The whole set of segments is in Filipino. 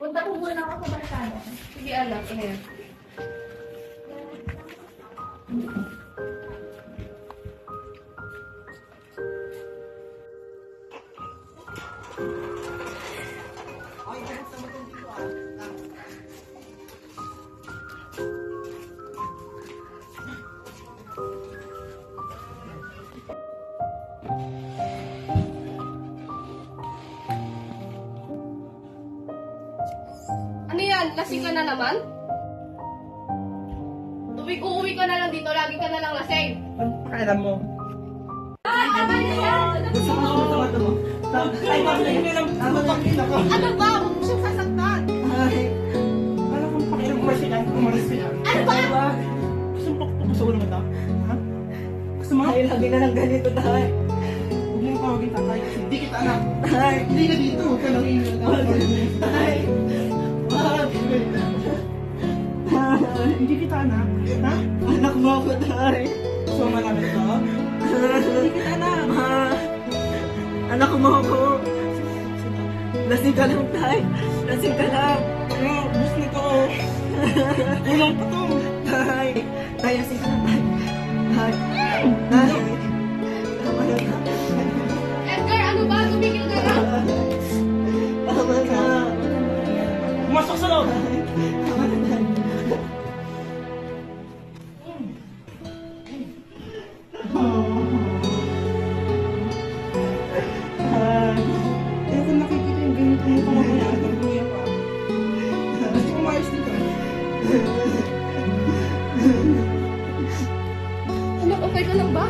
Punta po muna ako sa barkada. Sige, anak. Ayan. Ano yan? Lasing ka na naman? Uuwi ka na lang dito, lagi ka na lang lasing. Ano pakialam mo? Tama na yan! Gusto mo? Ay, bakit hindi lang napapakita ko? Ano ba? Huwag mo siyang sasaktan! Ay, parang kung pakialam mo sila, umalis sila. Ano ba? Gusto mo gusto ko naman ito? Ha? Gusto mo? Ay, lagi na lang ganito tayo. Huwag mo yung tawagin tatay kasi hindi kita anak. Ay, hindi ka dito. Huwag ka lang iiwan. Ay, wag. Hindi kita anak. Ha? Anak mo ako tayo. Gusto mo malaman ito? Hindi kita anak. Anak mo ako. Lasing ka lang tayo. Lasing ka lang. Ano? Gusto nito. Kulang pa to. Tay. Tay, lasing ka lang tayo. Tay. Tay. Tama na tayo. Edgar, ano ba? Tumigil ka na. Tama na. Pumasok sa loob. Tama na tayo. Ayoko nakikita yung ganito mo kumamaya at ang kuya pa. Gusto ko maayos dito. Anak, okay ka lang ba?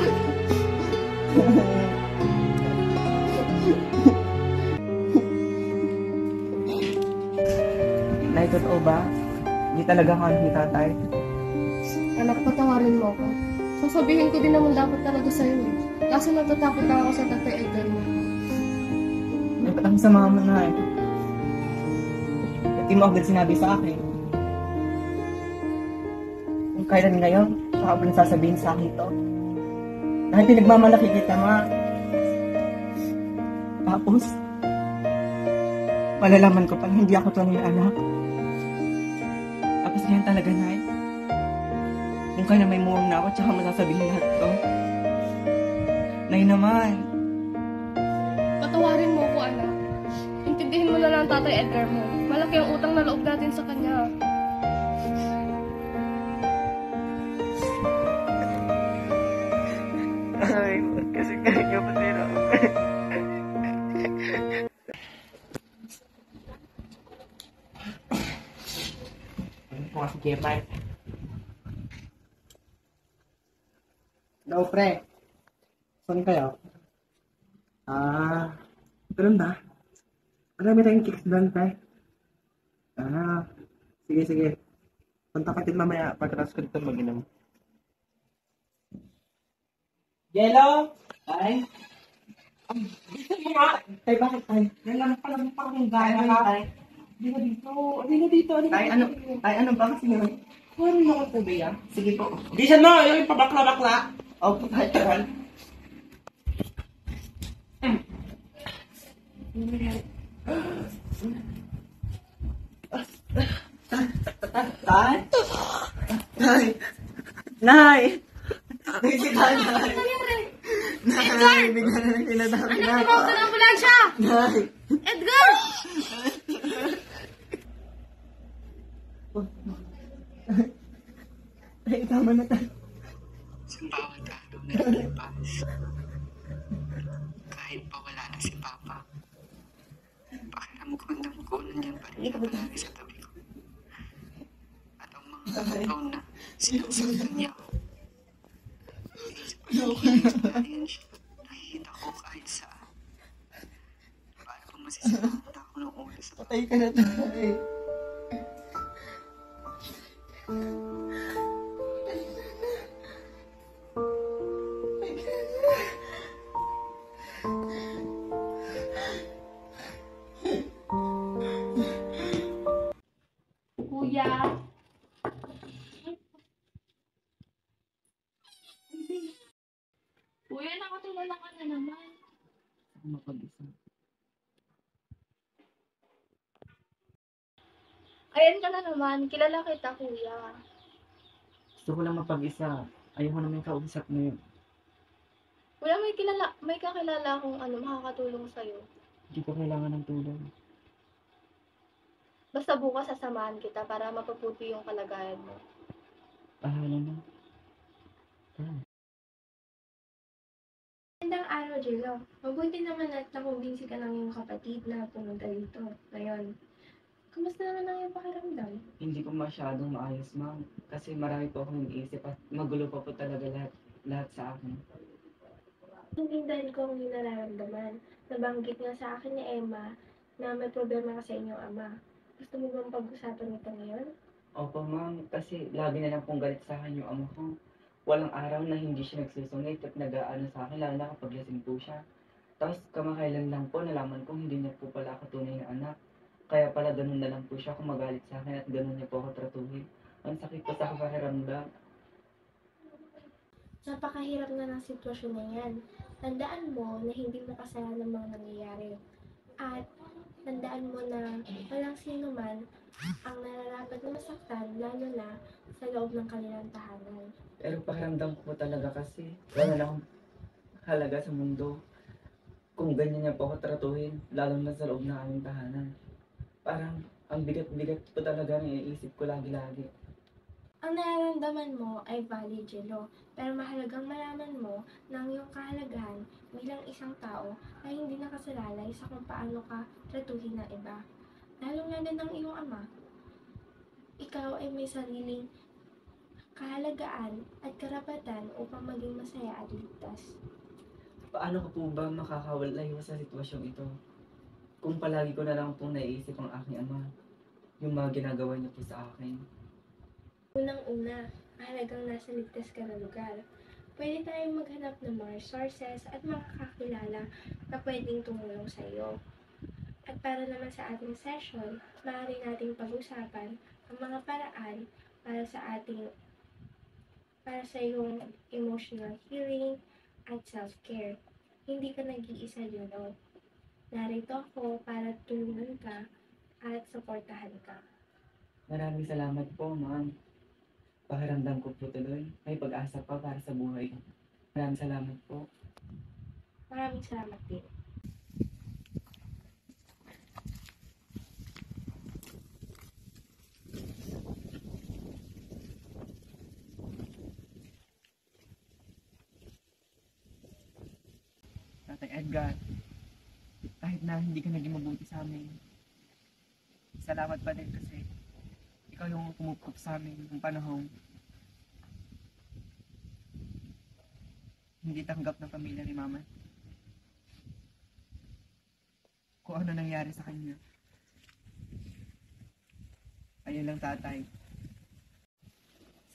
Nay, totoo ba? Hindi talaga kami ni tatay. Anak, patawarin mo ako. Sasabihin ko din naman dapat talaga sa'yo eh. Kaso natatakot lang ako sa tatay Edgar mo. May patang sa mama na eh. Hindi mo agad sinabi sa akin. Kung kailan ngayon, saka mo nasasabihin sa akin to. Dahil pinagmamalaki kita, ma. Tapos, malalaman ko pa na hindi ako tunay na anak. Tapos ngayon talaga, Nay. Kung kailan may muwang na ako, tsaka masasabihin lahat to. Nay naman. Patawarin mo ako, anak. Intindihin mo na lang ang tatay Edgar mo. Malaki ang utang na loob natin sa kanya. Ay, kasi kanya masira ako. Mga si Kepay. Hello, pre. Saan kayo? Ganun ba? Marami tayong chicks doon, pre. Sige, sige. Punta ka din mamaya pagkatapos ko dito mag-inom. Yellow! Ay! Tay, bakit tay? Yan pala mo pa kung gaya ka. Hindi na dito. Hindi na dito. Tay, ano ba kasi yun? Kuhanin mo ko tubig, ah. Sige po. Bilisan mo! Yung pabakla-bakla! Opo, tay, tagal. Tay? Tay? Nay! Nay, si Tay, Nay! Nay, bigla na lang kinatawag na ako. Tumawag ka ng ambulansya! Nay! Edgar! Tay, tama na tayo. Sa bawat araw na lumipas, kahit pa wala na si Papa, pakiramdam ko nandiyan pa rin siya palagi sa tabi ko. At ang mga araw na sinasaktan niya ako. Nakikita ko kahit saan. Para kung masisiraan ako ng ulo sa Patay ka na tay. Kuya. Kuya, nakatulala ka na naman. Mapag-isa. Ayan ka na naman. Kilala kita, kuya. Gusto ko lang mapag-isa. Ayoko na may kausap mo. Kuya, may kakilala akong makakatulong sa'yo. Hindi ko kailangan ng tulong. Basta bukas sasamahan kita para mapabuti yung kalagayan mo. Pahala na. Magandang araw, Jello. Mabuti naman at nakumbinsi ka ng iyong kapatid na pumunta dito. Ngayon, kumusta naman ang iyong pakiramdam? Hindi ko masyadong maayos, ma'am. Kasi marami po akong iniisip at magulo pa po talaga lahat sa akin. Naintindihan ko ang iyong nararamdaman. Nabanggit nga sa akin ni Emma na may problema ka sa inyong ama. Gusto mo bang pag-usapan ito ngayon? Opo, ma'am. Kasi lagi na lang pong galit sa akin yung ama ko. Walang araw na hindi siya nagsusungit at nag-aano sa akin, lalo na kapag lasing po siya. Tapos kamakailan lang po, nalaman ko hindi niya po pala ako tunay na anak. Kaya pala ganun na lang po siya kung magalit sa akin at ganun niya po ako tratuhin. Ang sakit po sa pakiramdam. Napakahirap na ng sitwasyon na yan. Tandaan mo na hindi mo kasalanan ng mga nangyayari. At tandaan mo na walang sino man ang nararapat na masaktan, lalo na sa loob ng kanilang tahanan. Pero pakiramdam ko po talaga kasi wala na akong halaga sa mundo. Kung ganyan niya po ako tratuhin, lalo na sa loob ng aming tahanan. Parang ang bigat-bigat po talaga ng iisip ko lagi-lagi. Ang nararamdaman mo ay valid, Jello, pero mahalagang malaman mo na ang iyong kahalagahan bilang isang tao ay hindi nakasalalay sa kung paano ka tratuhin ng iba. Lalong na ng iyong ama, ikaw ay may sariling kahalagaan at karapatan upang maging masaya at ligtas. Paano ko po ba makakawalayo sa sitwasyong ito? Kung palagi ko na lang pong naiisip ang aking ama, yung mga ginagawa niya po sa akin. Unang-una, mahalagang nasa ligtas ka na lugar. Pwede tayong maghanap ng mga resources at mga kakilala na pwedeng tumulong sa iyo. At para naman sa ating session, maaari nating pag-usapan ang mga paraan para sa iyong emotional healing at self-care. Hindi ka nag-iisa, Juno. Narito ako para tulungan ka at suportahan ka. Maraming salamat po, ma'am. Pakiramdam ko po tuloy. May pag-asa pa para sa buhay ko. Maraming salamat po. Maraming salamat din. Tatay Edgar, kahit na hindi ka naging mabuti sa amin, salamat pa din kasi ikaw yung pumupup sa amin ng panahong hindi tanggap ng pamilya ni Mama. Kung ano nangyari sa kanya. Ayun lang, tatay.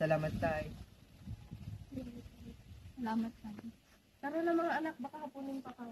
Salamat, tay. Salamat pa. Tara na mga anak, baka hapunin pa ka.